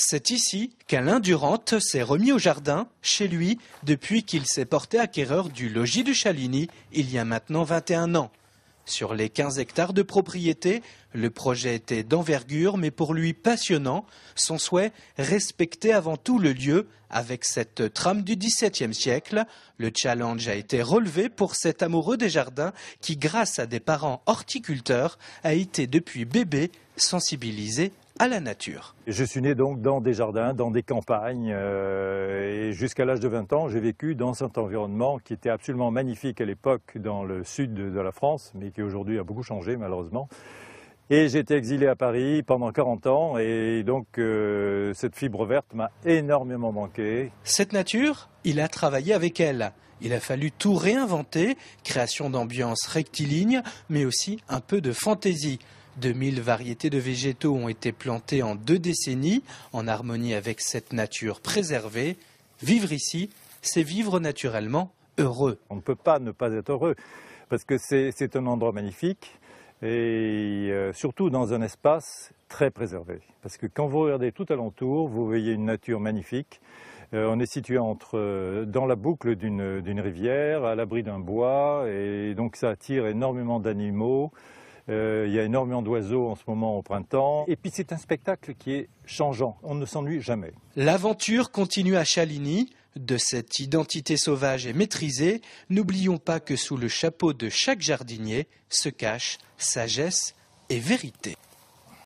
C'est ici qu'Alain Durante s'est remis au jardin, chez lui, depuis qu'il s'est porté acquéreur du logis de Chaligny il y a maintenant 21 ans. Sur les 15 hectares de propriété, le projet était d'envergure mais pour lui passionnant. Son souhait, respecter avant tout le lieu avec cette trame du XVIIe siècle. Le challenge a été relevé pour cet amoureux des jardins qui, grâce à des parents horticulteurs, a été depuis bébé sensibilisé à la nature. Je suis né donc dans des jardins, dans des campagnes et jusqu'à l'âge de 20 ans, j'ai vécu dans cet environnement qui était absolument magnifique à l'époque dans le sud de la France, mais qui aujourd'hui a beaucoup changé malheureusement. Et j'ai été exilé à Paris pendant 40 ans et donc cette fibre verte m'a énormément manqué. Cette nature, il a travaillé avec elle. Il a fallu tout réinventer, création d'ambiance rectiligne, mais aussi un peu de fantaisie. 2000 variétés de végétaux ont été plantées en 2 décennies, en harmonie avec cette nature préservée. Vivre ici, c'est vivre naturellement heureux. On ne peut pas ne pas être heureux, parce que c'est un endroit magnifique, et surtout dans un espace très préservé. Parce que quand vous regardez tout alentour, vous voyez une nature magnifique. On est situé dans la boucle d'une rivière, à l'abri d'un bois, et donc ça attire énormément d'animaux. Il y a énormément d'oiseaux en ce moment au printemps. Et puis c'est un spectacle qui est changeant, on ne s'ennuie jamais. L'aventure continue à Chaligny. De cette identité sauvage et maîtrisée, n'oublions pas que sous le chapeau de chaque jardinier se cachent sagesse et vérité.